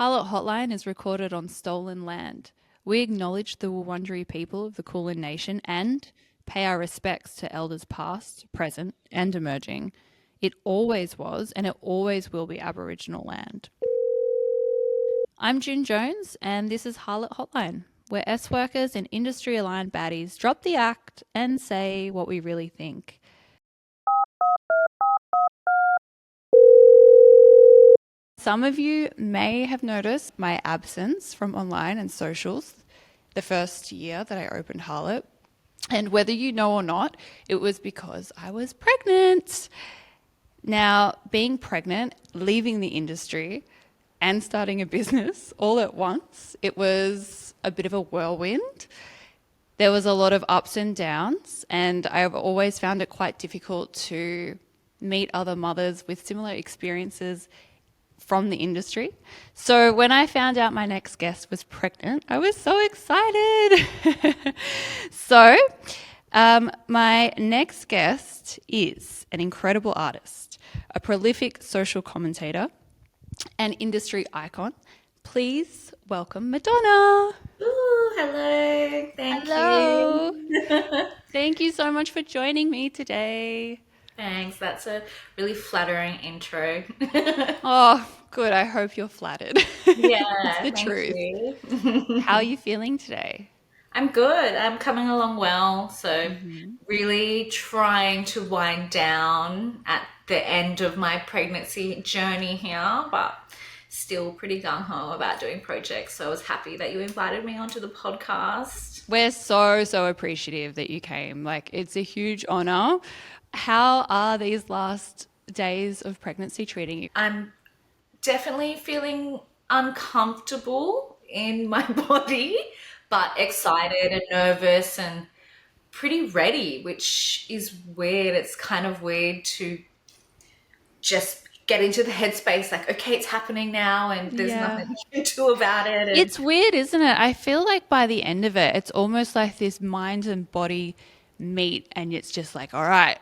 Harlot Hotline is recorded on stolen land. We acknowledge the Wurundjeri people of the Kulin Nation and pay our respects to elders past, present, and emerging. It always was and it always will be Aboriginal land. I'm June Jones, and this is Harlot Hotline, where S workers and industry aligned baddies drop the act and say what we really think. Some of you may have noticed my absence from online and socials the first year that I opened Harlot. And whether you know or not, it was because I was pregnant. Now, being pregnant, leaving the industry, and starting a business all at once, it was a bit of a whirlwind. There was a lot of ups and downs, and I've always found it quite difficult to meet other mothers with similar experiences from the industry. So when I found out my next guest was pregnant, I was so excited. My next guest is an incredible artist, a prolific social commentator, an industry icon. Please welcome Madonna. Ooh, hello. Thank Hello. you. Thank you so much for joining me today. Thanks. That's a really flattering intro. Oh, good. I hope you're flattered. It's Yeah, the thank truth. you. How are you feeling today? I'm good. I'm coming along well. So, Mm-hmm. really trying to wind down at the end of my pregnancy journey here, but still pretty gung ho about doing projects. So, I was happy that you invited me onto the podcast. We're so appreciative that you came. Like, it's a huge honor. How are these last days of pregnancy treating you? I'm definitely feeling uncomfortable in my body, but excited and nervous and pretty ready, which is weird. It's kind of weird to just get into the headspace like, okay, it's happening now and there's Yeah. nothing you can do about it. And It's weird, isn't it? I feel like by the end of it, it's almost like this mind and body meet, and it's just like, all right,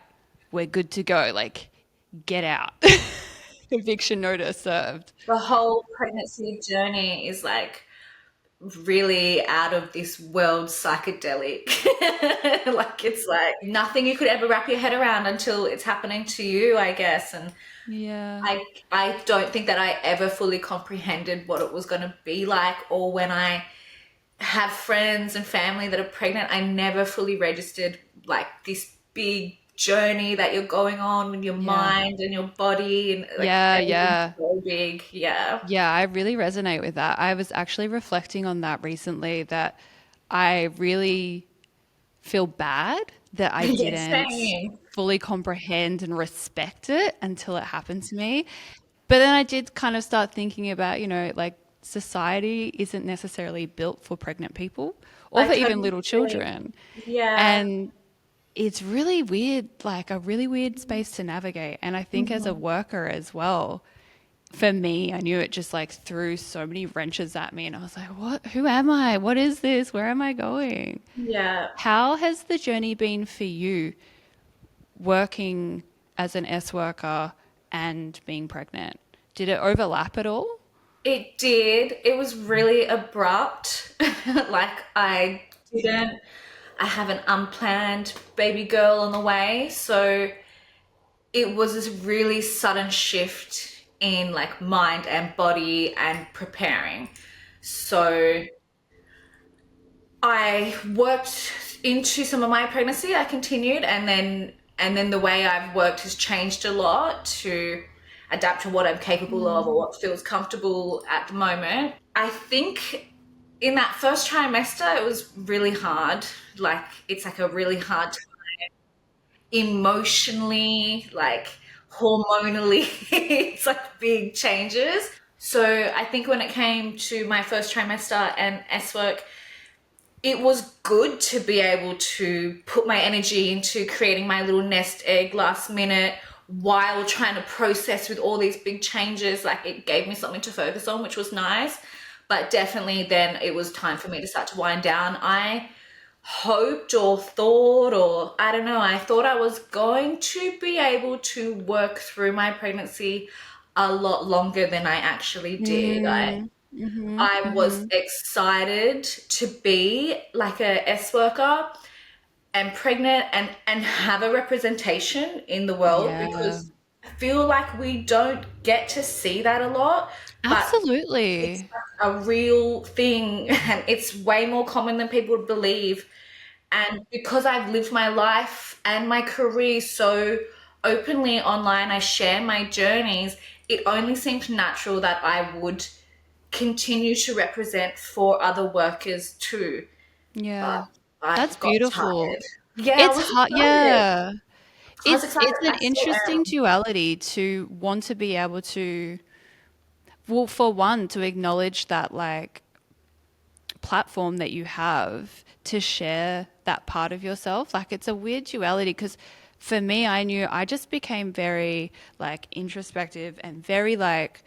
we're good to go. Like, get out. Eviction notice served. the whole pregnancy journey is like really out of this world psychedelic. Like it's like nothing you could ever wrap your head around until it's happening to you, I guess. And Yeah. I don't think that I ever fully comprehended what it was going to be like, or when I have friends and family that are pregnant, I never fully registered like this big journey that you're going on with your Yeah. mind and your body and like Yeah. everything's Yeah. so big. Yeah. Yeah, I really resonate with that. I was actually reflecting on that recently that I really feel bad that I Yeah, didn't same. fully comprehend and respect it until it happened to me. But then I did kind of start thinking about, like society isn't necessarily built for pregnant people or I for even totally little agree. children. Yeah. And it's really weird, like a really weird space to navigate. And I think as a Mhm. worker as well, for me, I knew it just like threw so many wrenches at me, and I was like, what? Who am I? What is this? Where am I going? Yeah. How has the journey been for you working as an S worker and being pregnant? Did it overlap at all? It did. It was really abrupt. Like didn't I have an unplanned baby girl on the way, so it was this really sudden shift in like mind and body and preparing. So I worked into some of my pregnancy. I continued, and then the way I've worked has changed a lot to adapt to what I'm capable of or Mm, what feels comfortable at the moment. I think in that first trimester it was really hard. Like it's like a really hard time emotionally, like hormonally. It's like big changes. So I think when it came to my first trimester and S work, it was good to be able to put my energy into creating my little nest egg last minute while trying to process with all these big changes. Like it gave me something to focus on, which was nice. But definitely then it was time for me to start to wind down. I hoped or thought, or I don't know, I thought I was going to be able to work through my pregnancy a lot longer than I actually did. I mm, I was excited to be like a S worker and pregnant and have a representation in the world, Yeah. because I feel like we don't get to see that a lot, but it's Absolutely. like a real thing and it's way more common than people would believe. And because I've lived my life and my career so openly online, I share my journeys, it only seemed natural that I would continue to represent for other workers too. But Yeah. I That's got beautiful. tired. Yeah, I It's was hard. excited. Yeah. I was It's excited. an I still interesting am. duality to want to be able to, well, for one, to acknowledge that like platform that you have to share that part of yourself. Like it's a weird duality because for me, I knew I just became very like introspective and very like,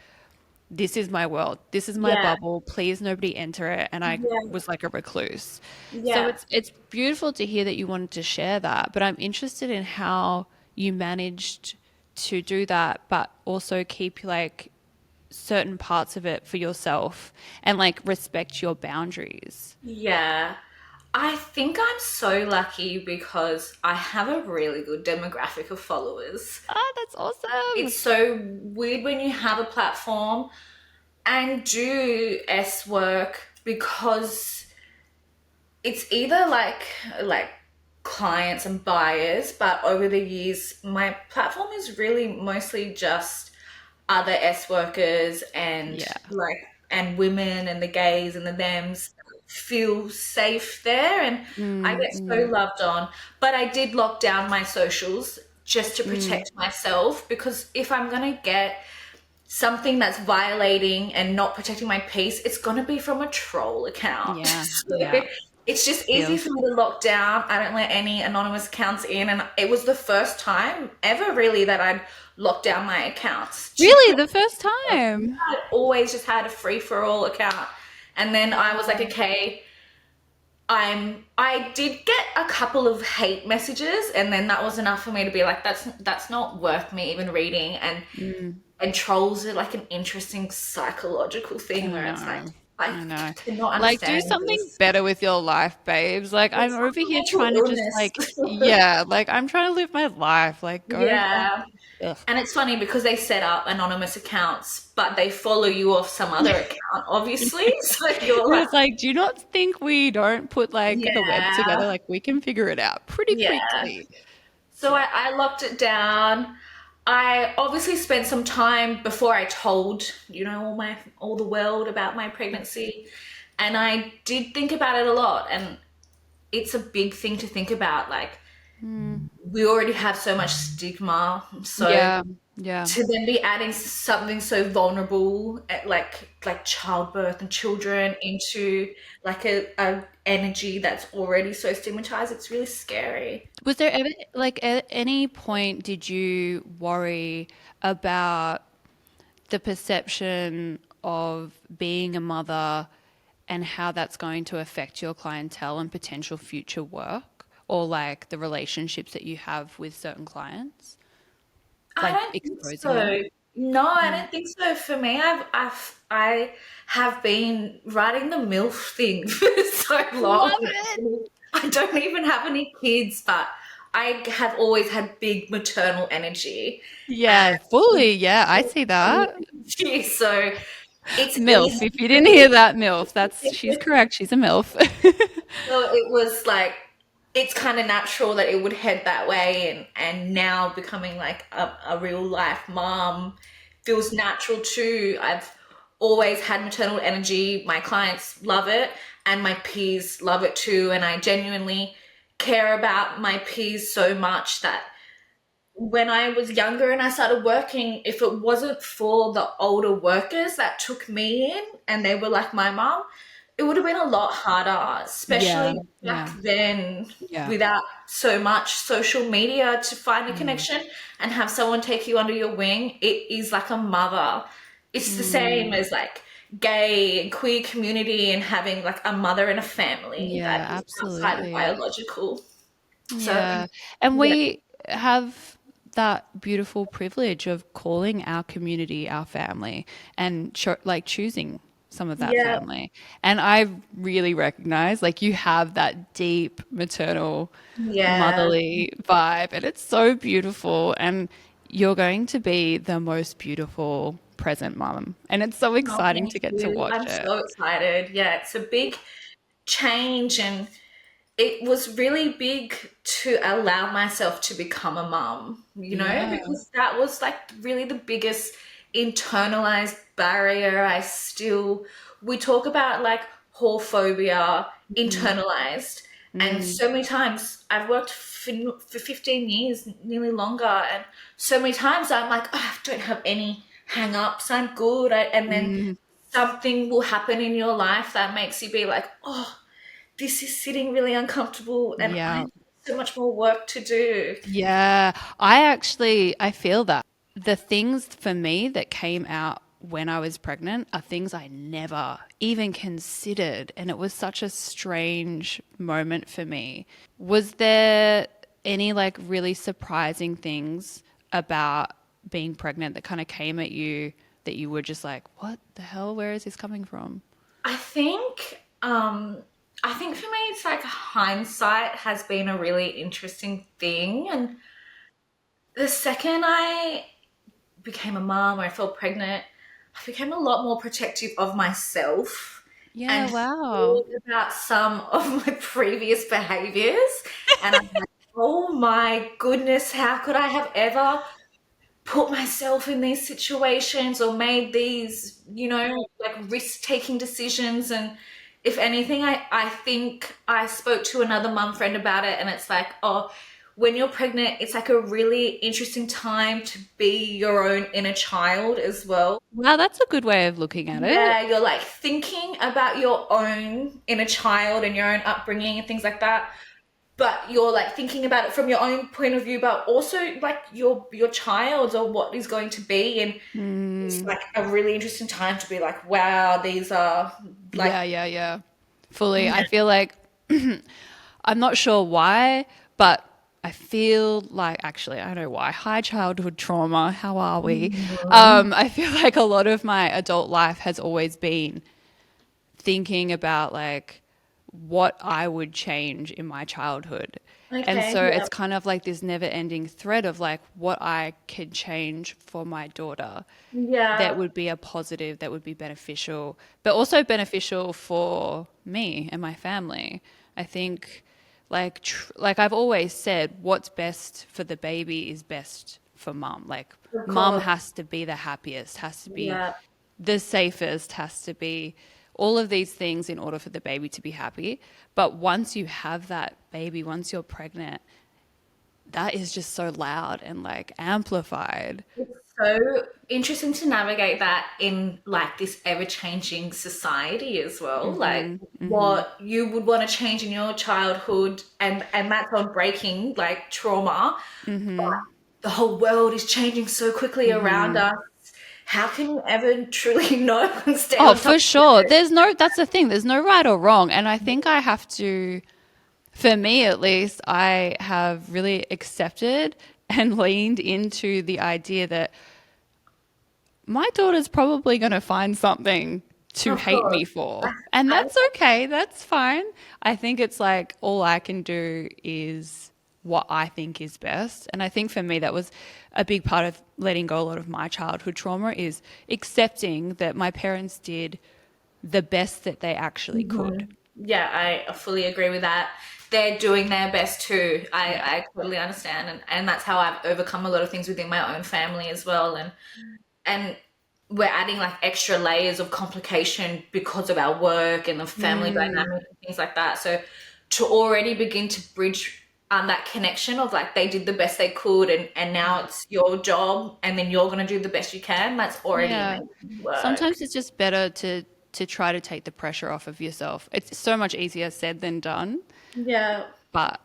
this is my world. This is my Yeah, bubble. Please nobody enter it. And I yeah, was like a recluse. So yeah, it's beautiful to hear that you wanted to share that, but I'm interested in how you managed to do that, but also keep like certain parts of it for yourself and like respect your boundaries. yeah. I think I'm so lucky because I have a really good demographic of followers. Ah, that's awesome. It's so weird when you have a platform and do S work, because it's either like clients and buyers, but over the years my platform is really mostly just other S workers and Yeah. like and women and the gays and the thems feel safe there, and I Mm, get so mm, loved on. But I did lock down my socials just to mm. protect myself, because if I'm gonna get something that's violating and not protecting my peace, it's going to be from a troll account. Yeah. So Yeah. it's just easy for Feels. me to lock down. I don't let any anonymous accounts in. And it was the first time ever, really, that I'd locked down my accounts to Really, the protect first myself. time. I'd always just had a free for all account. And then I was like, Wow. okay, I did get a couple of hate messages, and then that was enough for me to be like, that's not worth me even reading. Mm, And trolls are like an interesting psychological thing I where it's like, know. I I know. cannot Like, do understand something this. better with your life, babes. Like, I'm It's over like a here mental trying to just, illness. like, yeah, like, I'm trying to live my life. Like, go find. Yeah. Ugh. And it's funny because they set up anonymous accounts, but they follow you off some other account, obviously. So you're like, It's like, do you not think we don't put, like, the web together? yeah, Like, we can figure it out pretty yeah. quickly. So Yeah. I locked it down. I obviously spent some time before I told, all the world about my pregnancy. And I did think about it a lot. And it's a big thing to think about. Like, Mm. we already have so much stigma, so Yeah. Yeah. to then be adding something so vulnerable, like childbirth and children, into like a energy that's already so stigmatized, it's really scary. Was there ever, like, at any point did you worry about the perception of being a mother and how that's going to affect your clientele and potential future work or like the relationships that you have with certain clients, I like don't think exposing them? so. No, I Mm. don't think so. For me, I have been writing the MILF thing for so long. Love it. I don't even have any kids, but I have always had big maternal energy Yeah, and fully. Yeah, I see that. so it's MILF. easy If you for didn't hear me. that, MILF, that's she's correct. She's a MILF. So it was like it's kind of natural that it would head that way, and now becoming like a real life mom feels natural too. I've always had maternal energy. My clients love it, and my peers love it too. And I genuinely care about my peers so much that when I was younger and I started working, if it wasn't for the older workers that took me in and they were like my mom, it would have been a lot harder, Yeah, especially back yeah, then yeah. without so much social media to find a Mm, connection and have someone take you under your wing. It is like a mother. It's the same mm. as like gay and queer community and having like a mother and a family that Yeah, is outside of absolutely. biological. So Yeah. And yeah. we have that beautiful privilege of calling our community our family and like choosing some of that Yeah. family. And I really recognize like you have that deep maternal, Yeah. motherly vibe, and it's so beautiful. And you're going to be the most beautiful present mum. And it's so Oh, exciting thank to get to you. watch I'm it. so excited. Yeah, it's a big change, and it was really big to allow myself to become a mum, Yeah. because that was like really the biggest internalized barrier. We talk about like whorephobia, internalized. And Mm, so many times I've worked for 15 years, nearly longer. And so many times I'm like, oh, I don't have any hang ups. I'm good. And then mm, something will happen in your life that makes you be like, oh, this is sitting really uncomfortable and I yeah. have so much more work to do. Yeah, I feel that. The things for me that came out when I was pregnant are things I never even considered. And it was such a strange moment for me. Was there any like really surprising things about being pregnant that kind of came at you that you were just like, what the hell? Where is this coming from? I think I think for me it's like hindsight has been a really interesting thing. And the second I became a mom or I felt pregnant, I became a lot more protective of myself Yeah, and wow. thought about some of my previous behaviors. And I'm like, oh my goodness, how could I have ever put myself in these situations or made these, like risk taking decisions? And if anything, I think I spoke to another mum friend about it, and it's like, oh, when you're pregnant, it's like a really interesting time to be your own inner child as well. Wow, that's a good way of looking at it. Yeah, you're like thinking about your own inner child and your own upbringing and things like that, but you're like thinking about it from your own point of view, but also like your child or what is going to be. And it's Mm. like a really interesting time to be like, wow, these are like, Yeah, yeah, yeah. Fully. I yeah. feel like I'm not sure why, but I feel like actually I know why. High childhood trauma. How are we? Mhm. I feel like a lot of my adult life has always been thinking about like what I would change in my childhood. And Okay, so yeah, it's kind of like this never ending thread of like what I could change for my daughter that yeah, would be a positive, that would be beneficial, but also beneficial for me and my family. I think, like I've always said, what's best for the baby is best for mum. Like, of mum course, has to be the happiest, has to be yeah. the safest, has to be all of these things in order for the baby to be happy. But once you have that baby, once you're pregnant, that is just so loud and like amplified. It's so interesting to navigate that in like this ever-changing society as well. Like Hmm. Hmm. what you would want to change in your childhood, and that's on breaking like trauma. But Hmm. the whole world is changing so quickly around Hmm. us. How can you ever truly know and stay Oh, on top for of sure. it? That's the thing. There's no right or wrong. And I think I have to, for me at least, I have really accepted and leaned into the idea that my daughter's probably going to find something to Of hate course. me for. And I, that's okay. That's fine. I think it's like all I can do is what I think is best. And I think for me, that was a big part of letting go a lot of my childhood trauma is accepting that my parents did the best that they actually could. yeah, I fully agree with that. They're doing their best too. Yeah. I totally understand, and that's how I've overcome a lot of things within my own family as well. And we're adding like extra layers of complication because of our work and the family Mm, dynamic and things like that. So to already begin to bridge that connection of like they did the best they could, and now it's your job and then you're gonna do the best you can, that's already yeah. amazing work. Sometimes it's just better to try to take the pressure off of yourself. It's so much easier said than done. Yeah. But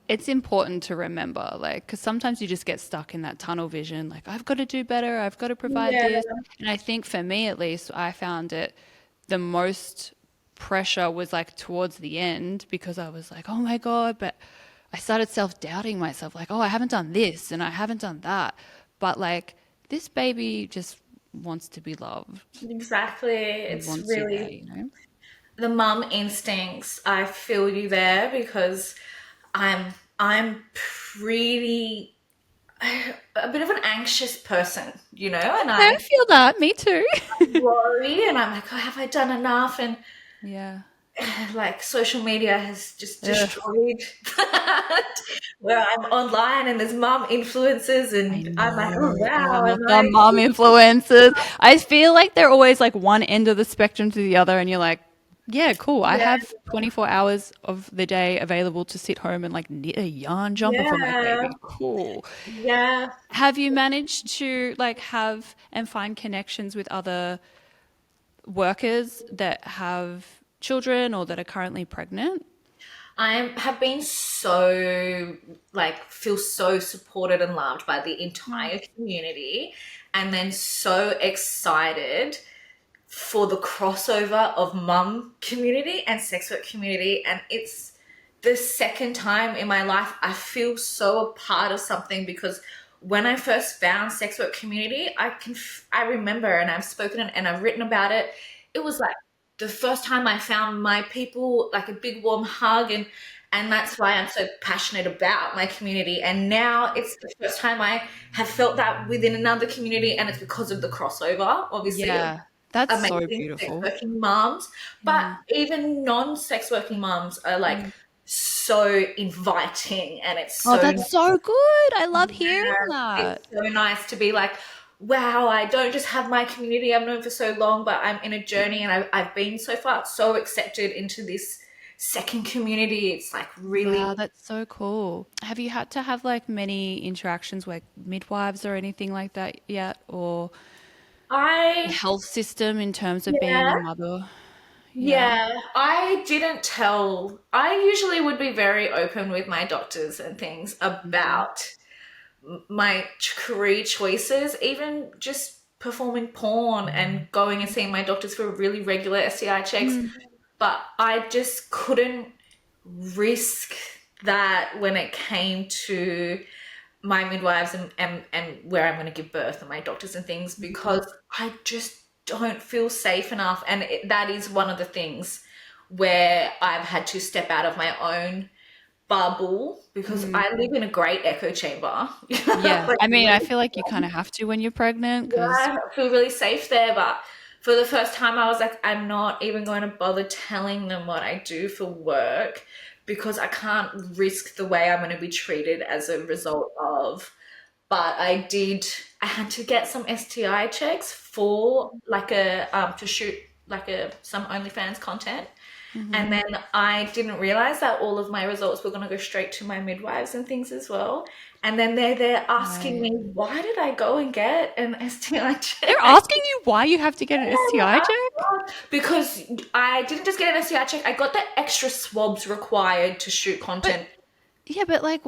it's important to remember, like, because sometimes you just get stuck in that tunnel vision, like, I've got to do better, I've got to provide Yeah. this. And I think for me, at least, I found it the most pressure was like towards the end because I was like, oh my God, but I started self doubting myself, like, oh, I haven't done this and I haven't done that. But like, this baby just wants to be loved Exactly. and It's wants you there, really you know? the mum instincts. I feel you there because I'm pretty a bit of an anxious person, and Okay, I I feel that. Me too. worry and I'm like, oh, have I done enough? And Yeah. like social media has just Ugh, destroyed that. Where I'm online and there's mum influencers I and I'm like, oh know. wow, Oh, am the I? mom influencers. I feel like they're always like one end of the spectrum to the other, and you're like, yeah, cool. I Yeah, have 24 hours of the day available to sit home and like knit a yarn jumper for my yeah, baby. Cool. yeah. Have you managed to like have and find connections with other workers that have children or that are currently pregnant? I have been so like feel so supported and loved by the Mm. entire community, and then so excited for the crossover of mum community and sex work community. And it's the second time in my life I feel so a part of something because when I first found sex work community, I remember, and I've spoken and I've written about it. It was like the first time I found my people, like a big warm hug, and that's why I'm so passionate about my community. And now it's the first time I have felt that within another community, and it's because of the crossover, obviously, of Yeah, that's so amazing sex beautiful. working moms, but Yeah. even non-sex working moms are like Mm. so inviting, and it's Oh, so that's so good. I love hearing yeah, that. it's so nice to be like, wow, I don't just have my community I've known for so long, but I'm in a journey, and I've been so far so accepted into this second community. It's like really, Wow, that's so cool. Have you had to have like many interactions with midwives or anything like that yet? Or the I, health system in terms of being yeah, a mother? Yeah. yeah, I didn't tell. I usually would be very open with my doctors and things Hmm. about my career choices, even just performing porn and going and seeing my doctors for really regular STI checks. Mm. But I just couldn't risk that when it came to my midwives and where I'm going to give birth and my doctors and things, because I just don't feel safe enough. And that is one of the things where I've had to step out of my own bubble because Mm. I live in a great echo chamber. Yeah. Like, I mean, I really, feel like you kind of have to when you're pregnant because, yeah, I feel really safe there. But for the first time, I was like, I'm not even going to bother telling them what I do for work because I can't risk the way I'm going to be treated as a result of. But I had to get some STI checks for like to shoot like some OnlyFans content. hmm, And then I didn't realize that all of my results were going to go straight to my midwives and things as well. And then they're asking right. me, why did I go and get an STI They're check? asking you why you have to get an STI check? Because I didn't just get an STI check, I got the extra swabs required to shoot But content. yeah, but like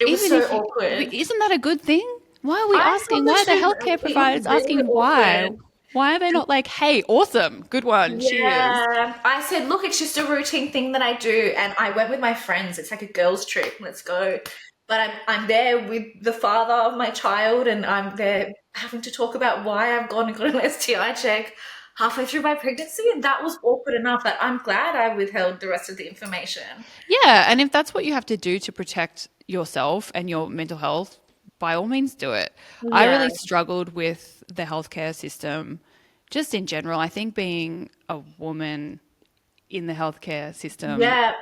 It was even so if you, awkward. isn't that a good thing? Why are we I thought asking? the Why are the healthcare it was providers very asking why? awkward. Why are they not like, hey, awesome, good one, cheers? Yeah, I said, look, it's just a routine thing that I do, and I went with my friends. It's like a girls' trip. Let's go. But I'm there with the father of my child, and I'm there having to talk about why I've gone and got an STI check halfway through my pregnancy, and that was awkward enough that I'm glad I withheld the rest of the information. Yeah, and if that's what you have to do to protect yourself and your mental health, by all means do it. I Yeah, really struggled with the healthcare system just in general. I think being a woman in the healthcare system yeah,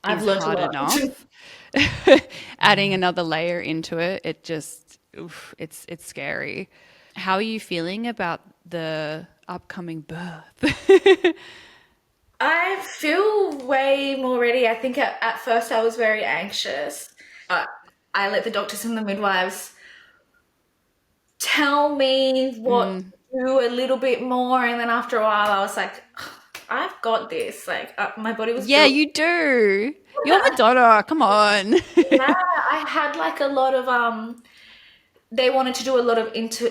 I've is learnt a hard lot. enough. Adding another layer into it, it just oof, it's scary. How are you feeling about the upcoming birth? I feel way more ready. I think at first I was very anxious. Uh, I let the doctors and the midwives tell me what Mm. to do a little bit more, and then after a while I was like, I've got this. Like my body was Yeah, built. you do. You're Madonna. Come on. Yeah, I had like a lot of they wanted to do a lot of into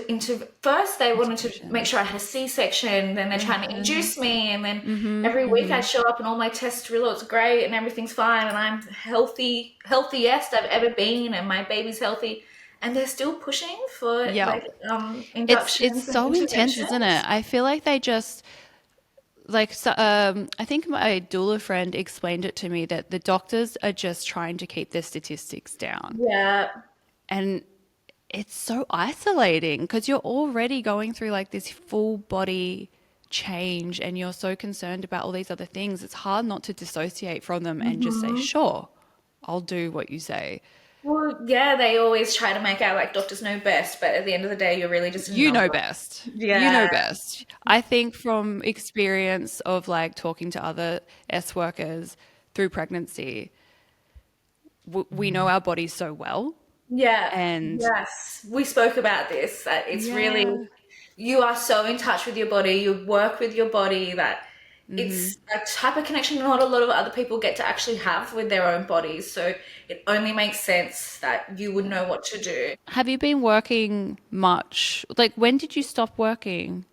first they wanted to make Interruptions. sure I had a C-section, then they're trying to Uh-huh. induce me, and then Mm-hmm. every week I Mm-hmm. show up and all my test results are great and everything's fine and I'm healthiest I've ever been and my baby's healthy. and they're still pushing for Yeah. like It's inductions and so intense, isn't it? interventions. I feel like they just like so, I think my doula friend explained it to me that the doctors are just trying to keep their statistics down. Yeah, And it's so isolating because you're already going through like this full body change and you're so concerned about all these other things. It's hard not to dissociate from them and just say, hmm. sure, I'll do what you say. Well, yeah, they always try to make out like doctors know best, but at the end of the day, you're really just a You know number. best. You know Yeah. best. I think from experience of like talking to other S workers through pregnancy, we know our bodies so well. Yeah, And yes. We spoke about this, that it's really, yeah. you are so in touch with your body, you work with your body, that it's a type of connection not a lot of other people get to actually have with their own bodies. So it only makes sense that you would know what to do. Have you been working much? Like, when did you stop working?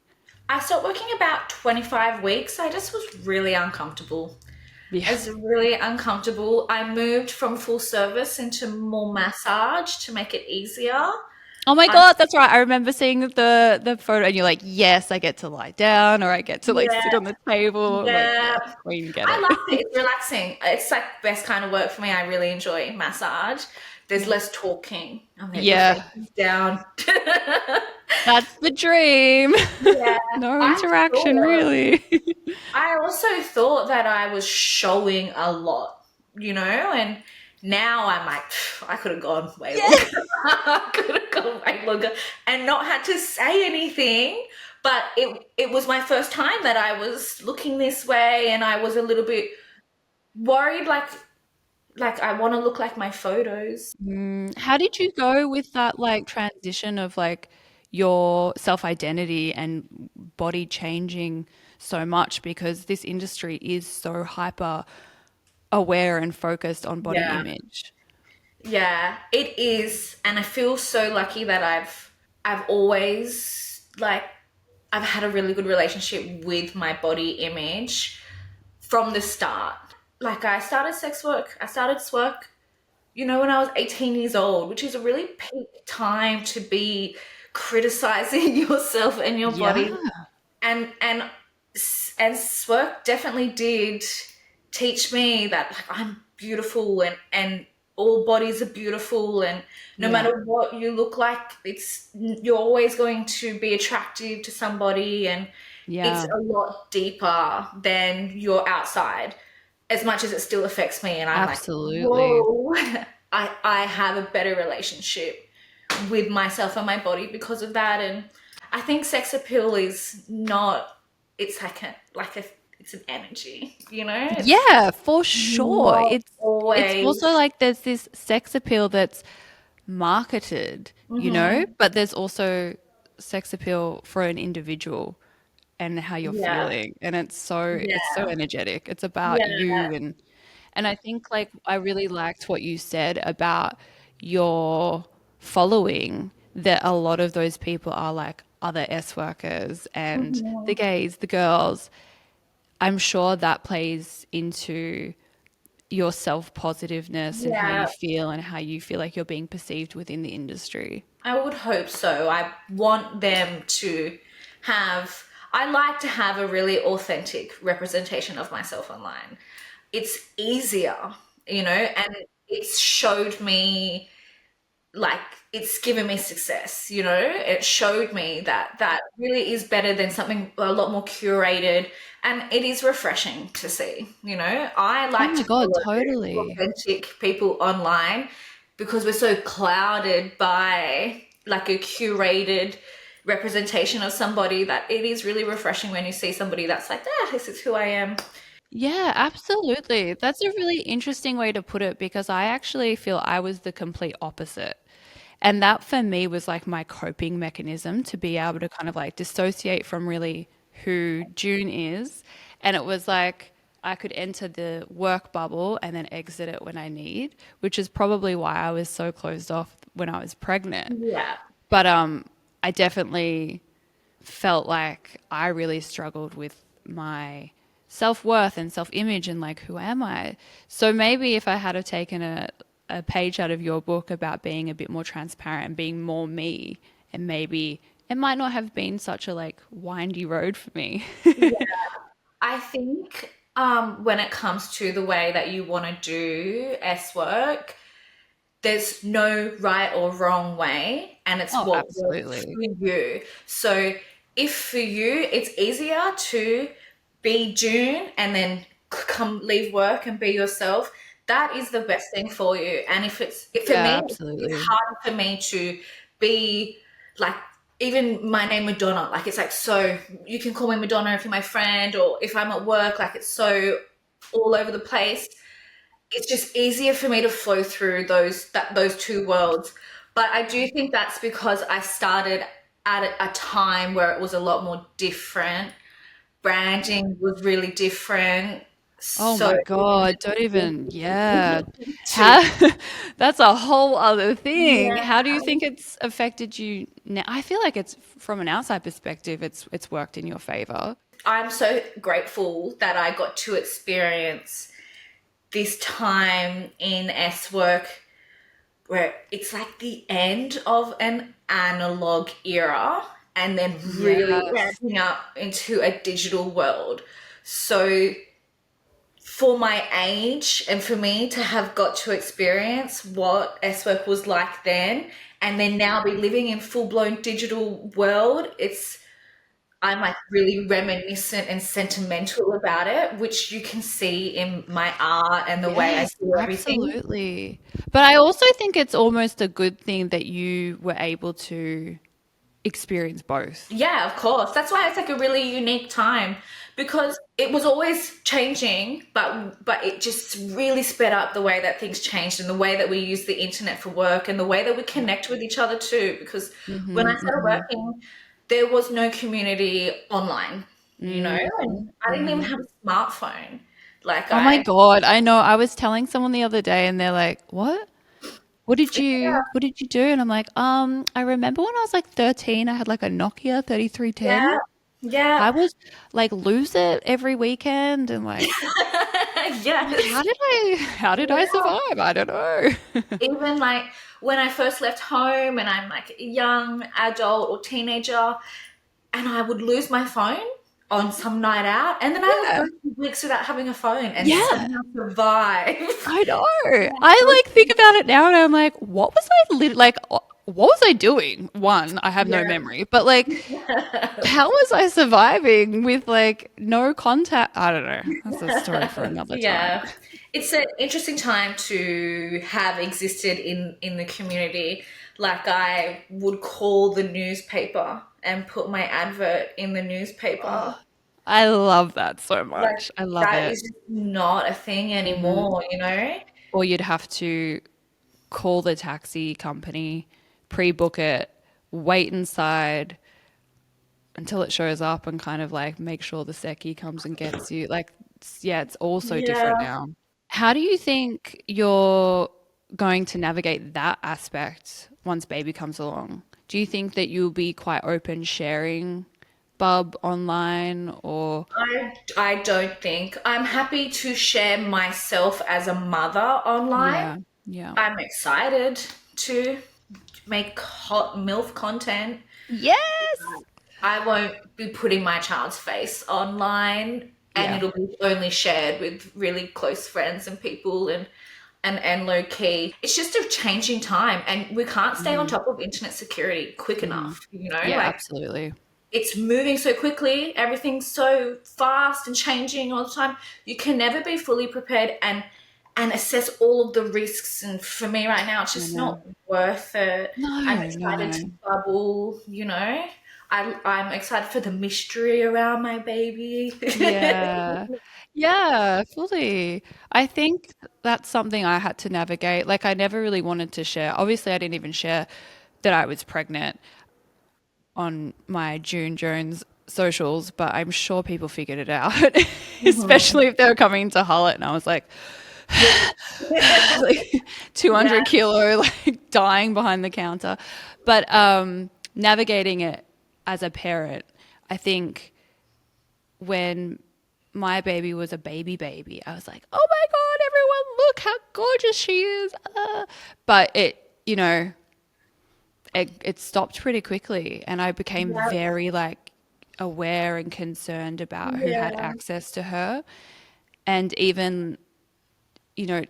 I stopped working about 25 weeks. I just was really uncomfortable. Yeah. It's really uncomfortable. I moved from full service into more massage to make it easier. Oh my I, God, that's right. I remember seeing the photo and you're like, yes, I get to lie down or I get to like sit yeah, on the table. I'm like, yeah. yes, queen, get I it. like it. It's relaxing. It's like best kind of work for me. I really enjoy massage. There's Yeah. less talking. I mean, your face Yeah, is down. that's the dream. Yeah, No I interaction, thought. really. I also thought that I was showing a lot, and now I'm like, I could have gone way longer. I could have gone way longer and not had to say anything. But it was my first time that I was looking this way, and I was a little bit worried, like I want to look like my photos. How did you go with that like transition of like your self-identity and body changing so much because this industry is so hyper aware and focused on body Yeah. image? Yeah, it is, and I feel so lucky that I've always like I've had a really good relationship with my body image from the start. Like I started sex work, I started work, when I was 18 years old, which is a really peak time to be criticizing yourself and your Yeah, body. And work definitely did teach me that like I'm beautiful, and all bodies are beautiful, and no yeah, matter what you look like, you're always going to be attractive to somebody, and it's yeah, a lot deeper than your outside, as much as it still affects me. And I'm like, absolutely. whoa, I have a better relationship with myself and my body because of that. And I think sex appeal is not, it's it's an energy, it's Yeah, for sure. not It's also always. like there's this sex appeal that's marketed, Hmm. but there's also sex appeal for an individual and how you're Yeah, feeling. And it's so yeah, energetic. It's about yeah, you and I think like I really liked what you said about your following that a lot of those people are like other S workers and the hmm, gays, the girls. I'm sure that plays into your self positiveness and how you yeah. feel and how you feel like you're being perceived within the industry. I would hope so. I want them to have, I like to have a really authentic representation of myself online. It's easier, and it's showed me, like, it's given me success. It showed me that that really is better than something a lot more curated, and it is refreshing to see. I Oh like my to God, follow totally. authentic people online because we're so clouded by like a curated representation of somebody, that it is really refreshing when you see somebody that's like, this is who I am. Yeah, absolutely. That's a really interesting way to put it because I actually feel I was the complete opposite. And that for me was like my coping mechanism to be able to kind of like dissociate from really who June is. And it was like I could enter the work bubble and then exit it when I need, which is probably why I was so closed off when I was pregnant. Yeah. But I definitely felt like I really struggled with my self worth and self image and like who am I? So maybe if I had have taken a a page out of your book about being a bit more transparent and being more me, and maybe it might not have been such a like windy road for me. I think when it comes to the way that you want to do S work, there's no right or wrong way, and it's Oh, what works absolutely. for you. So if for you it's easier to be June and then come leave work and be yourself, that is the best thing for you. And if for Yeah, me, it's absolutely. harder for me to be like, even my name Madonna, like it's like, so you can call me Madonna if you're my friend, or if I'm at work, like it's so all over the place. It's just easier for me to flow through those two worlds. But I do think that's because I started at a time where it was a lot more different. Branding was really different. Oh So my it God, don't even, yeah. to How, that's a whole other thing. yeah, How do you think it's affected you now? I feel like it's from an outside perspective, it's worked in your favor. I'm so grateful that I got to experience this time in S work where it's like the end of an analog era and then really Yes. ramping up into a digital world. So for my age and for me to have got to experience what S work was like then and then now be living in full blown digital world, I'm like really reminiscent and sentimental about it, which you can see in my art and the way I Yes, do everything. absolutely. But I also think it's almost a good thing that you were able to experience both. Yeah, of course. That's why it's like a really unique time because it was always changing, but it just really sped up the way that things changed and the way that we use the internet for work and the way that we connect with each other too. Because when I Mm-hmm, started mm-hmm. working, there was no community online, and I didn't even Mm-hmm. have a smartphone. Like Oh my I, God, I know. I was telling someone the other day and they're like, "What? What did you do?" And I'm like, I remember when I was like 13, I had like a Nokia yeah, 3310. yeah, I was like lose it every weekend and like I'm like, yes. how did I survive? I don't know. Even like when I first left home and I'm like a young adult or teenager and I would lose my phone on some night out and then I would Yeah. go 2 weeks without having a phone and Yeah. somehow survive. I know. I like think about it now and I'm like, what was I like what was I doing? One, I have no Yeah. memory. But like how was I surviving with like no contact? I don't know. That's a story for another time. Yeah. It's an interesting time to have existed in the community. Like I would call the newspaper and put my advert in the newspaper. Oh, I love that so Like much. I love that it. is just not a thing Hmm. anymore. Or you'd have to call the taxi company, pre-book it, wait inside until it shows up and kind of like make sure the secchi comes and gets you. Like, yeah, it's all so different Yeah. now. How do you think you're going to navigate that aspect once baby comes along? Do you think that you'll be quite open sharing bub online or I don't think. I'm happy to share myself as a mother online. yeah, yeah. I'm excited to make hot MILF content. Yes. I won't be putting my child's face online and Yeah. it'll be only shared with really close friends and people and low key. It's just a changing time and we can't stay on Hmm. top of internet security quick Hmm. enough, Yeah, like absolutely. it's moving so quickly, everything's so fast and changing all the time. You can never be fully prepared and assess all of the risks. And for me right now, it's I just know. not worth it. I'm No, no, excited to no. bubble. I'm excited for the mystery around my baby. Yeah. Yeah, fully. I think that's something I had to navigate. Like, I never really wanted to share. Obviously, I didn't even share that I was pregnant on my June Jones socials, but I'm sure people figured it out, Mhm. especially if they were coming to Harlot. And I was like, like Yeah. 200 kilo, like dying behind the counter. But navigating it as a parent, I think when my baby was a baby, I was like, oh my God, everyone, look how gorgeous she is. But it stopped pretty quickly. And I became Yeah. very like aware and concerned about who had Yeah. access to her. And even,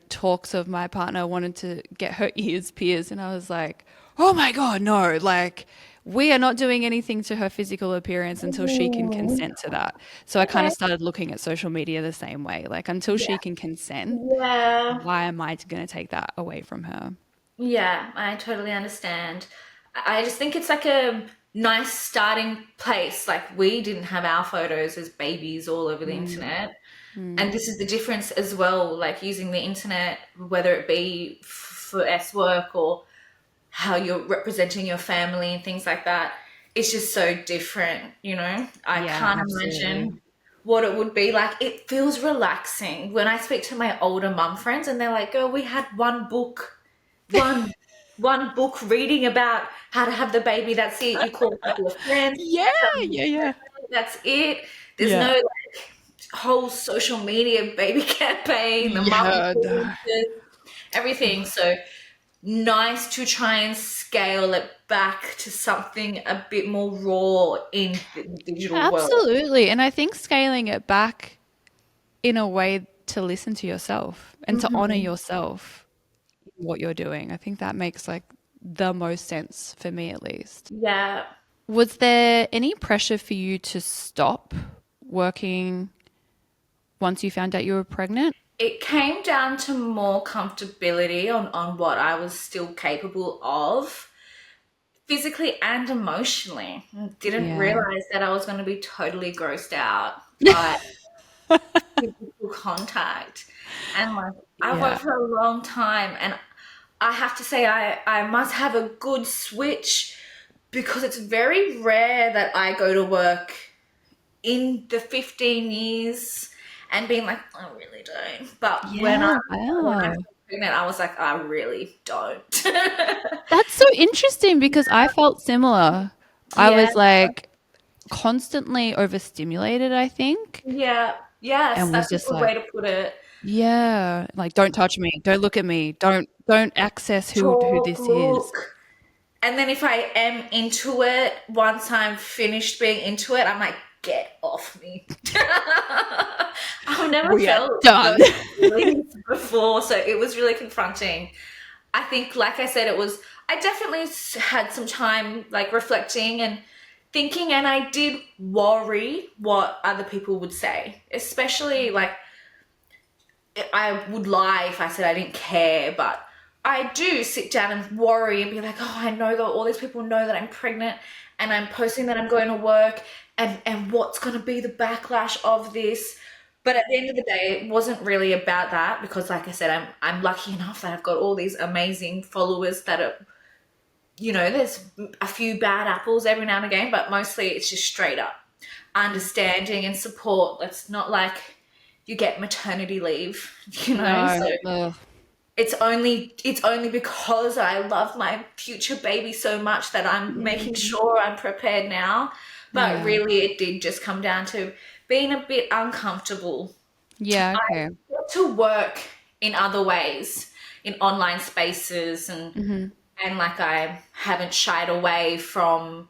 talks of my partner wanted to get her ears pierced. And I was like, oh my God, no, like we are not doing anything to her physical appearance until she can Mhm. consent to that. So I kind Okay. of started looking at social media the same way. Like until Yeah. she can consent, Yeah. why am I going to take that away from her? Yeah, I totally understand. I just think it's like a nice starting place. Like we didn't have our photos as babies all over the Mm, internet. mm. And this is the difference as well, like using the internet, whether it be for S work or how you're representing your family and things like that. It's just so different, you know? I Yeah, can't absolutely. imagine what it would be like. It feels relaxing when I speak to my older mum friends and they're like, girl, we had one one book reading about how to have the baby. That's it. You call a couple of friends, Yeah, tell them yeah, yeah. that's it. There's no Yeah. like whole social media baby campaign, the mum Yeah, no. influencers, everything. So nice to try and scale it back to something a bit more raw in the digital world. Absolutely. And I think scaling it back in a way to listen to yourself and to honor Hmm. yourself in what you're doing. I think that makes like the most sense for me at least. Yeah. Was there any pressure for you to stop working once you found out you were pregnant? It came down to more comfortability on what I was still capable of, physically and emotionally. Didn't Yeah. realize that I was going to be totally grossed out by physical contact. And like, I've Yeah. worked for a long time, and I have to say, I must have a good switch because it's very rare that I go to work in the 15 years and being like, I really don't. But Yeah. when I Wow. was pregnant, I was like, I really don't. That's so interesting because I felt similar. I Yeah, was like constantly overstimulated, I think, yeah, yes, and was that's a just good like, way to put it. yeah, like don't touch me, don't look at me, don't access who Talk, this is. look. And then if I am into it, once I'm finished being into it, I'm like, get off me. I've never We are felt done. those feelings before, so it was really confronting. I think, like I said, I definitely had some time like reflecting and thinking, and I did worry what other people would say, especially like I would lie if I said I didn't care, but I do sit down and worry and be like, oh, I know that all these people know that I'm pregnant and I'm posting that I'm going to work and what's going to be the backlash of this. But at the end of the day, it wasn't really about that because, like I said, I'm lucky enough that I've got all these amazing followers that are, there's a few bad apples every now and again, but mostly it's just straight up understanding and support. It's not like you get maternity leave, No. So Ugh. it's only because I love my future baby so much that I'm making Mm. sure I'm prepared now. But Yeah. really, it did just come down to being a bit uncomfortable. Yeah, I okay. get to work in other ways, in online spaces, Hmm. and like I haven't shied away from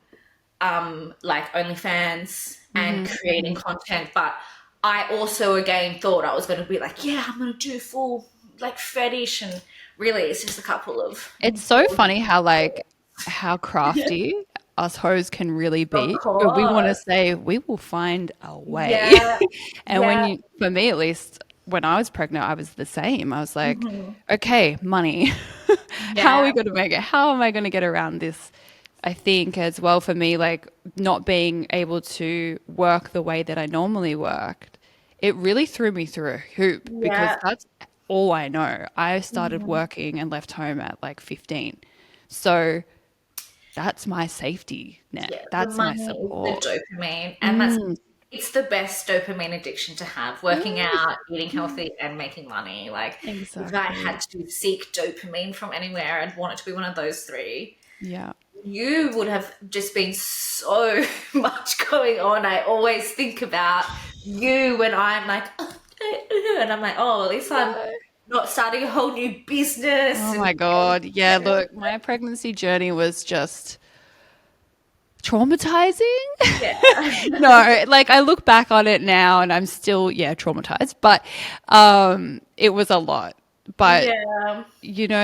like OnlyFans and Hmm. creating Hmm. content, but I also again thought I was going to be like, yeah, I'm going to do full like fetish, and really it's just a couple of It's so funny how like how crafty us hoes can really of be. We want to course, say we will find a way. yeah, And when yeah, you, for me at least, when I was pregnant, I was the same. I was like, hmm, okay, money. How are yeah, we going to make it? How am I going to get around this? I think as well for me, like not being able to work the way that I normally worked, it really threw me through a hoop because yeah, that's all I know. I started hmm, working and left home at like 15. So that's my safety net. yeah. The That's my money is the support. dopamine, and Mm, it's the best dopamine addiction to have. Working mm, out, eating healthy, and making money. Like if I exactly. had to seek dopamine from anywhere, I'd want it to be one of those three. Yeah. You would have just been so much going on. I always think about you when I'm like, and I'm like, oh, at least I'm No. not starting a whole new business. Oh And my God. Yeah, look, my pregnancy journey was just traumatizing. yeah, No, like I look back on it now and I'm still, yeah, traumatized, but it was a lot. But yeah.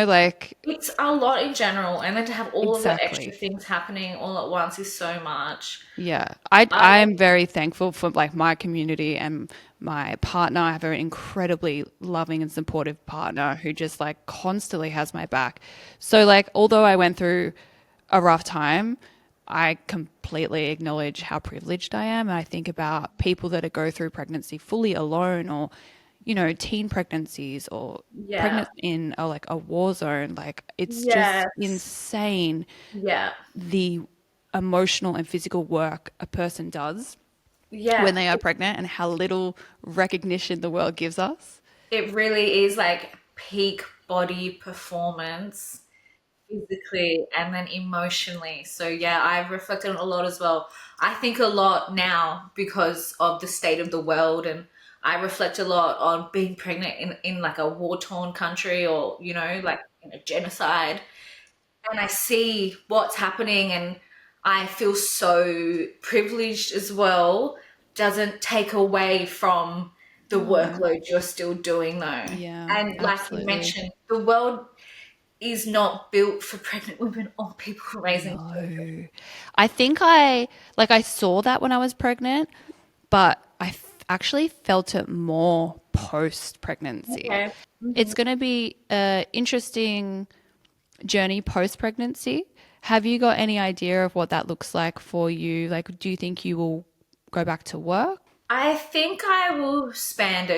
like It's a lot in general, and then to have all of the extra exactly. things happening all at once is so much. Yeah. I I I am very thankful for like my community and my partner. I have an incredibly loving and supportive partner who just like constantly has my back. So like although I went through a rough time, I completely acknowledge how privileged I am. And I think about people that go through pregnancy fully alone or, teen pregnancies or yeah, pregnant in like a war zone. Like it's just yes, insane yeah, the emotional and physical work a person does when yeah. they are pregnant and how little recognition the world gives us. It really is like peak body performance physically and then emotionally. So yeah, I've reflected on a lot as well. I think a lot now because of the state of the world, and I reflect a lot on being pregnant in like a war-torn country, or like in a genocide, and I see what's happening, and I feel so privileged as well. Doesn't take away from the No. workload you're still doing though. Yeah, And like you absolutely. mentioned, the world is not built for pregnant women or people raising children. No. I think I saw that when I was pregnant, but actually felt it more post pregnancy. Okay. It's going to be an interesting journey post pregnancy. Have you got any idea of what that looks like for you? Like, do you think you will go back to work? I think I will spend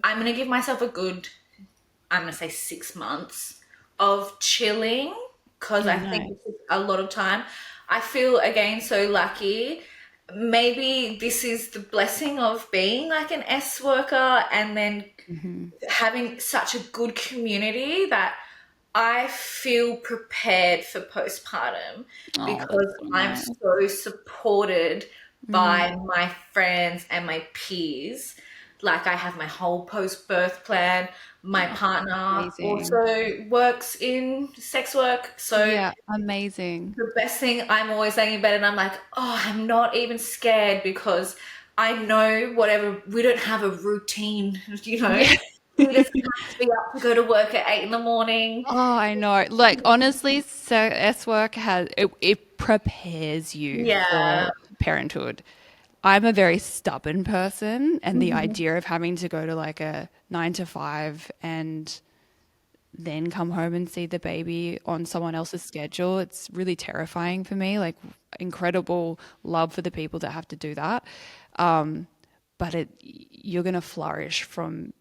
I'm going to give myself a good, I'm going to say 6 months of chilling because Yeah, I think nice. this is a lot of time. I feel again so lucky. Maybe this is the blessing of being like an S worker and then having such a good community that I feel prepared for postpartum Oh, that's because so I'm nice. so supported by my friends and my peers. Like I have my whole post birth plan. My Oh, partner amazing. also works in sex work. So Yeah, amazing. the best thing, I'm always laying in bed and I'm like, oh, I'm not even scared because I know whatever, we don't have a routine, you know. Yeah. We just have to be up to go to work at 8 in the morning. Oh, I know. Like honestly, so S work it prepares you Yeah. for parenthood. I'm a very stubborn person, and the Mhm. idea of having to go to like a 9 to 5 and then come home and see the baby on someone else's schedule, it's really terrifying for me. Like incredible love for the people that have to do that. But you're going to flourish from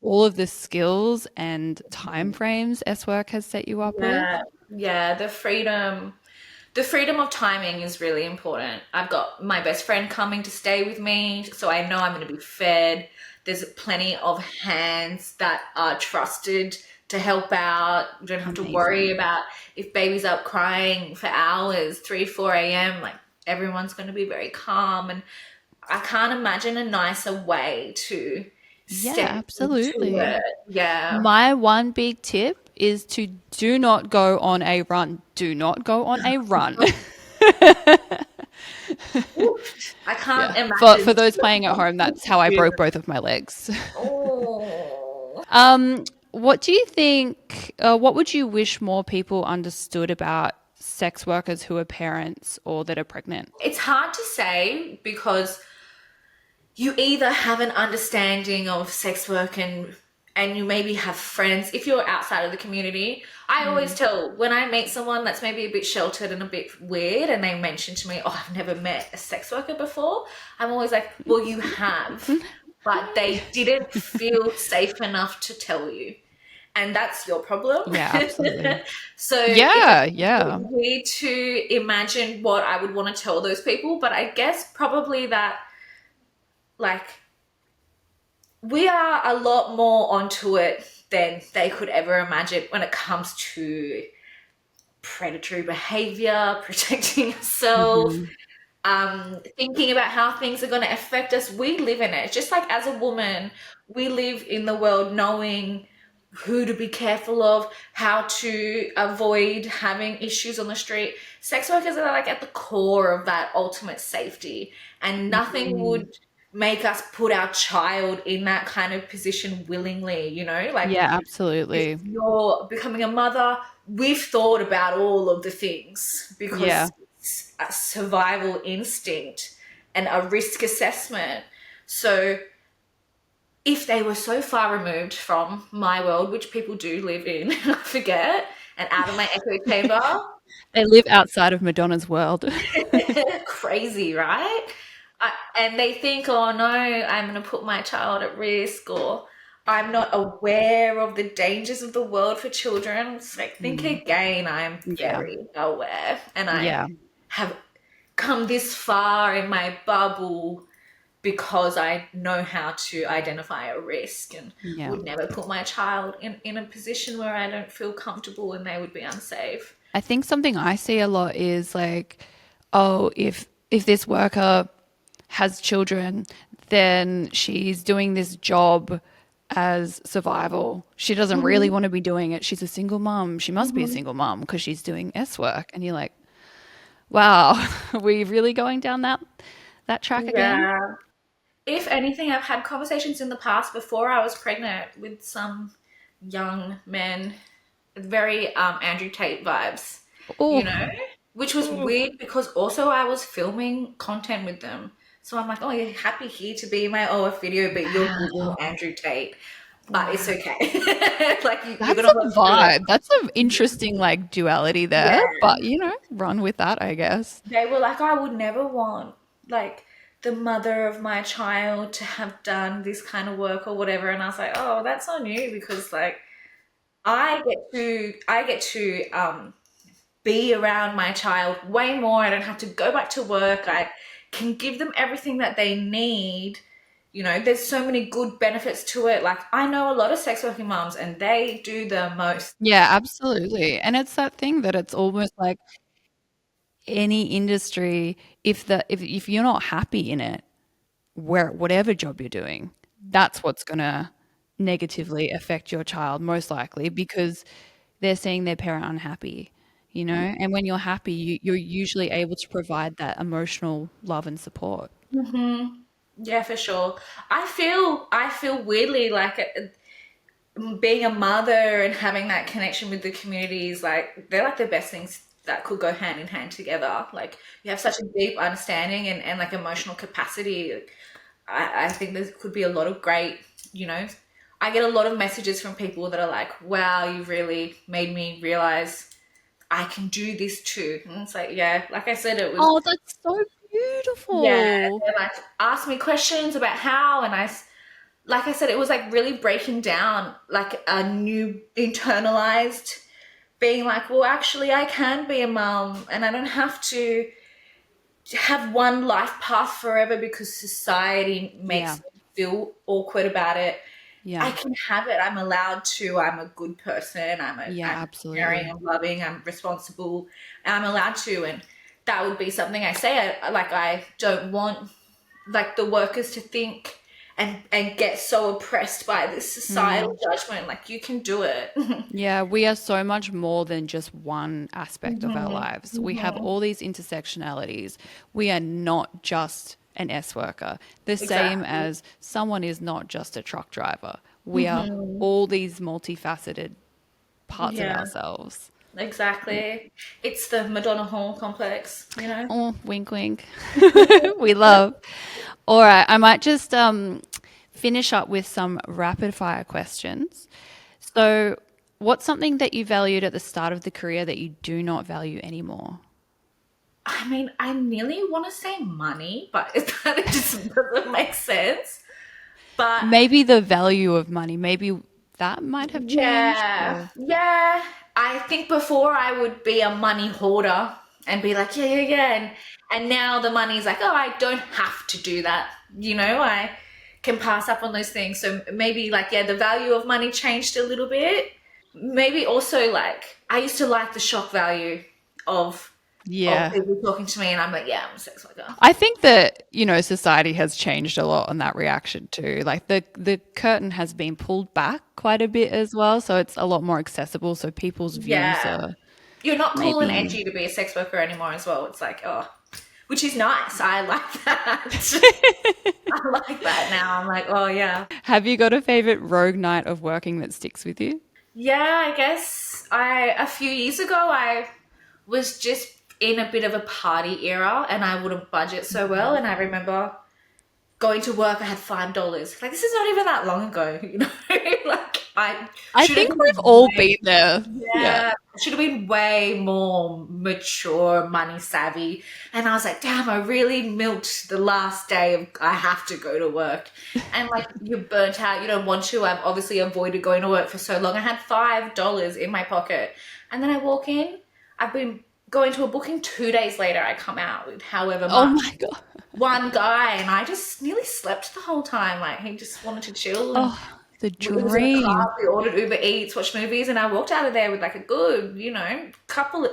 all of the skills and time frames S work has set you up with. Yeah. Yeah. The freedom of timing is really important. I've got my best friend coming to stay with me, so I know I'm going to be fed. There's plenty of hands that are trusted to help out. You don't have to worry Amazing. about if baby's up crying for hours, 3, 4 a.m. Like everyone's going to be very calm. And I can't imagine a nicer way to Yeah, step into absolutely. it. Yeah. My one big tip is to do not go on a run. Do not go on a run. Oof. I can't Yeah. For imagine. those playing at home, that's how I broke both of my legs. Oh. What do you think? What would you wish more people understood about sex workers who are parents or that are pregnant? It's hard to say because you either have an understanding of sex work and you maybe have friends if you're outside of the community. I always tell when I meet someone that's maybe a bit sheltered and a bit weird and they mention to me, oh, I've never met a sex worker before, I'm always like, well, you have, but they didn't feel safe enough to tell you, and that's your problem. Yeah, absolutely. So it's Yeah, yeah. weird to imagine what I would want to tell those people, but I guess probably that, like, we are a lot more onto it than they could ever imagine when it comes to predatory behavior, protecting yourself, thinking about how things are going to affect us. We live in it. Just like as a woman, we live in the world knowing who to be careful of, how to avoid having issues on the street. Sex workers are like at the core of that ultimate safety, and nothing Mm. would make us put our child in that kind of position willingly, you know? Like Yeah, if absolutely. you're becoming a mother, we've thought about all of the things Yeah. because it's a survival instinct and a risk assessment. So if they were so far removed from my world, which people do live in, I forget, and out of my echo chamber, They live outside of Madonna's world. crazy, right? And they think, oh no, I'm going to put my child at risk, or I'm not aware of the dangers of the world for children. It's like, think Mm. again, I'm Yeah. very aware, and I Yeah. have come this far in my bubble because I know how to identify a risk and Yeah. would never put my child in a position where I don't feel comfortable and they would be unsafe. I think something I see a lot is like, oh, if this worker has children, then she's doing this job as survival. She doesn't really Mm-hmm. want to be doing it. She's a single mum. She must be a Mm-hmm. single mum because she's doing S work. And you're like, wow, are we really going down that track again? Yeah. If anything, I've had conversations in the past before I was pregnant with some young men, very Andrew Tate vibes, you Oh, know, which was weird because also I was filming content with them. So I'm like, oh, you're happy here to be in my OF video, but you're Google wow. Andrew Tate. But it's Wow. okay. Like you're That's gonna a work through it. vibe. That's an interesting like duality there, Yeah. but run with that, I guess. They were like, I would never want like the mother of my child to have done this kind of work or whatever. And I was like, oh, that's on you because like I get to be around my child way more. I don't have to go back to work. I can give them everything that they need. You know, there's so many good benefits to it. Like I know a lot of sex working moms and they do the most. Yeah, absolutely. And it's that thing that it's almost like any industry, if you're not happy in it, where whatever job you're doing, that's what's gonna negatively affect your child most likely because they're seeing their parent unhappy, And when you're happy, you're usually able to provide that emotional love and support. Mhm. Yeah, for sure. I feel weirdly like being a mother and having that connection with the community is like they're like the best things that could go hand in hand together. Like you have such a deep understanding and like emotional capacity. I think there could be a lot of great, you know, I get a lot of messages from people that are like, wow, you've really made me realize I can do this too. And it's like, yeah, like I said, it was, Oh, that's so yeah, beautiful. they like asked me questions about how, and like I said, it was like really breaking down like a new internalized being like, well, actually, I can be a mum and I don't have to have one life path forever because society Yeah. makes me feel awkward about it. I Yeah. can have it. I'm allowed to. I'm a good person. Yeah, I'm caring. absolutely. I'm loving. I'm responsible. I'm allowed to. And that would be something I say. Like I don't want like the workers to think and get so oppressed by this societal Mm. judgment. Like you can do it. Yeah, we are so much more than just one aspect of our Mhm. lives. We have Mhm. all these intersectionalities. We are not just an S worker, the same Exactly. as someone is not just a truck driver. We are Mhm. all these multifaceted parts of Yeah. ourselves. Exactly. It's the Madonna Hall complex, you know? Oh, wink, wink. We love. All right, I might just finish up with some rapid fire questions. So, what's something that you valued at the start of the career that you do not value anymore? I mean, I nearly want to say money, but it just doesn't make sense. But Maybe the value of money, maybe that might have changed yeah, or yeah. I think before I would be a money hoarder and be like, yeah, yeah, yeah. And now the money's like, oh, I don't have to do that. You know, I can pass up on those things. So maybe like, yeah, the value of money changed a little bit. Maybe also like, I used to like the shock value of Or Yeah. people talking to me and I'm like, yeah, I'm a sex worker. I think that, society has changed a lot on that reaction too. Like the curtain has been pulled back quite a bit as well, so it's a lot more accessible, so people's views Yeah. are You're not cool and maybe. edgy to be a sex worker anymore as well. It's like, oh, which is nice. I like that. I like that now. I'm like, oh, yeah. Have you got a favorite rogue night of working that sticks with you? Yeah, I guess a few years ago, I was just in a bit of a party era and I wouldn't budget so well. And I remember going to work, I had $5. Like, this is not even that long ago, you know? Like, I I should have think been we've all way, been there. Yeah. yeah, I should have been way more mature, money savvy. And I was like, damn, I really milked the last day of I have to go to work. And like, you're burnt out, you don't want to. I've obviously avoided going to work for so long. I had $5 in my pocket. And then I walk in, I've been going to a booking 2 days later, I come out with however Oh much my God. one guy and I just nearly slept the whole time. Like he just wanted to chill and Oh, the it was in the car, dream. we ordered Uber Eats, watched movies, and I walked out of there with like a good, like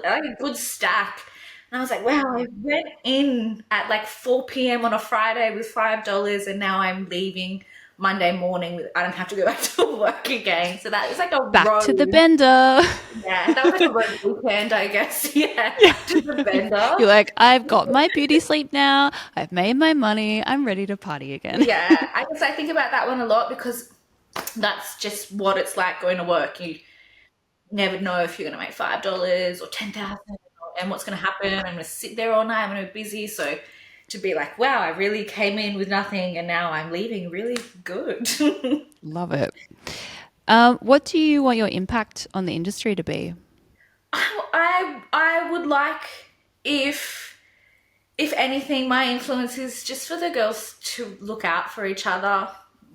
a good stack. And I was like, wow, I went in at like 4 p.m. on a Friday with $5 and now I'm leaving Monday morning I don't have to go back to work again. So that was like a Back to the road. bender. Yeah, that was like a road weekend, I guess. Yeah, Yeah. back to the vendor. You're like, I've got my beauty sleep now. I've made my money. I'm ready to party again. Yeah, I guess I think about that one a lot because that's just what it's like going to work. You never know if you're going to make $5 or 10,000 and what's going to happen. I'm going to sit there all night. I'm going to be busy. So to be like, wow, I really came in with nothing and now I'm leaving really good. Love it. What do you want your impact on the industry to be? I would like if anything, my influence is just for the girls to look out for each other.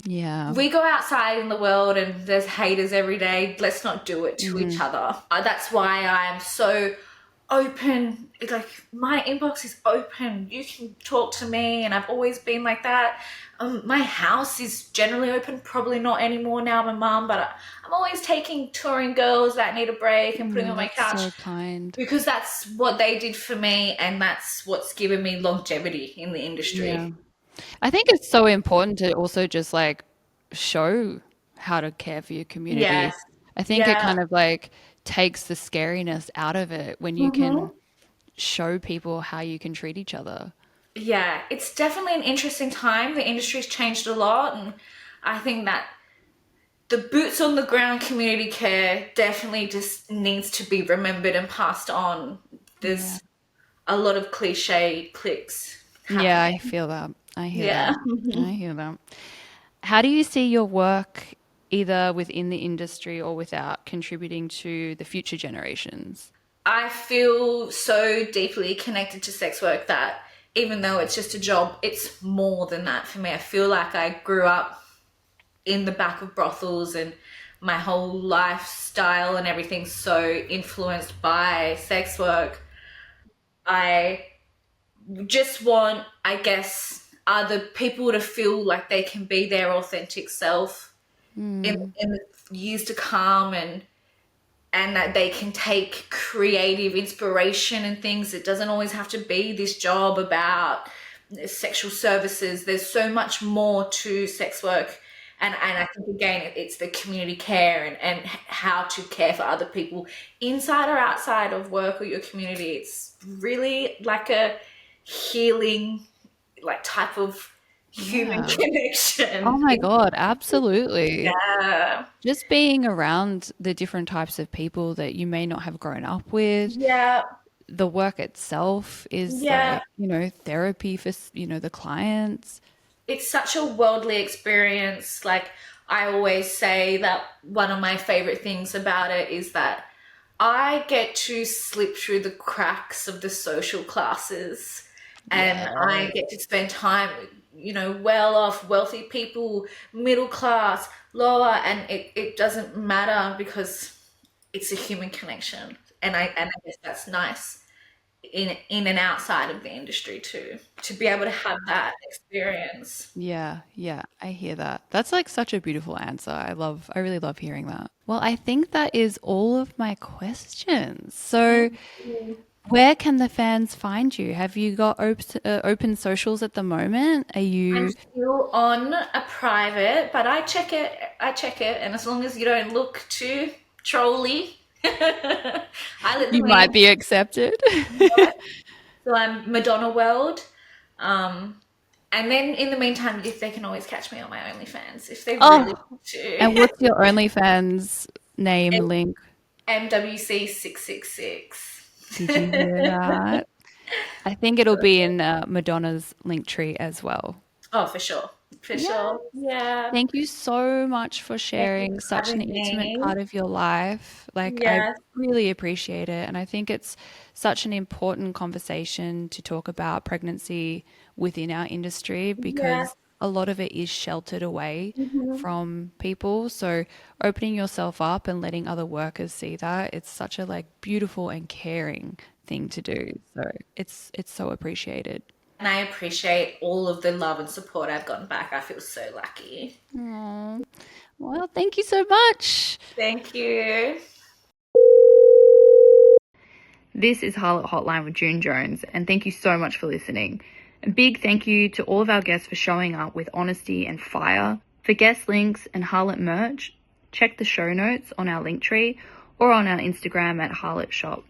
Yeah. We go outside in the world and there's haters every day. Let's not do it to each other. That's why I'm so open. Like my inbox is open. You can talk to me, and I've always been like that. My house is generally open. Probably not anymore now. I'm a mum, but I'm always taking touring girls that need a break and putting them on my That's couch so kind. because that's what they did for me, and that's what's given me longevity in the Yeah. industry. I think it's so important to also just like show how to care for your Yes. community. I think it Yeah. kind of like takes the scariness out of it when you can show people how you can treat each other. Yeah, it's definitely an interesting time. The industry's changed a lot, and I think that the boots on the ground community care definitely just needs to be remembered and passed on. Yeah. There's a lot of cliche clicks Yeah, happening. I feel that. I hear Yeah. that. I hear that. How do you see your work either within the industry or without contributing to the future generations? I feel so deeply connected to sex work that even though it's just a job, it's more than that for me. I feel like I grew up in the back of brothels and my whole lifestyle and everything's so influenced by sex work. I just want, I guess, other people to feel like they can be their authentic self in the years to come and that they can take creative inspiration and things. It doesn't always have to be this job about sexual services. There's so much more to sex work. And I think, again, it's the community care and how to care for other people inside or outside of work or your community. It's really like a healing, like type of human Yeah. Oh connection. my God, absolutely. Yeah. Just being around the different types of people that you may not have grown up with. Yeah. The work itself is Yeah. like, therapy for, the clients. It's such a worldly experience. Like I always say that one of my favorite things about it is that I get to slip through the cracks of the social classes and I Yeah. get to spend time with, well off, wealthy people, middle class, lower, and it doesn't matter because it's a human connection. And I guess that's nice in and outside of the industry too, to be able to have that experience. Yeah, yeah, I hear that. That's like such a beautiful answer. I really love hearing that. Well, I think that is all of my questions. So, Thank you. Where can the fans find you? Have you got open socials at the moment? Are I'm you? still on a private, but I check it. And as long as you don't look too trolly, I let You them might in. be accepted. So I'm Madonna World. Um, and then in the meantime, if they can always catch me on my OnlyFans if they really Oh, want and to. what's your OnlyFans name link? Did you hear MWC666. that? I think it'll be in Madonna's link tree as well. Oh, for sure. For Yeah. sure. Yeah. Thank you so much for Thank you sharing for such an having intimate me. part of your life. Like, I Yes. really appreciate it. And I think it's such an important conversation to talk about pregnancy within our industry Yeah. because a lot of it is sheltered away Mhm. from people. So opening yourself up and letting other workers see that, it's such a like beautiful and caring thing to do. So it's so appreciated. And I appreciate all of the love and support I've gotten back. I feel so lucky. Aw. Well, thank you so much. Thank you. This is Harlot Hotline with June Jones, and thank you so much for listening. A big thank you to all of our guests for showing up with honesty and fire. For guest links and Harlot merch, check the show notes on our link tree or on our Instagram at Harlot Shop.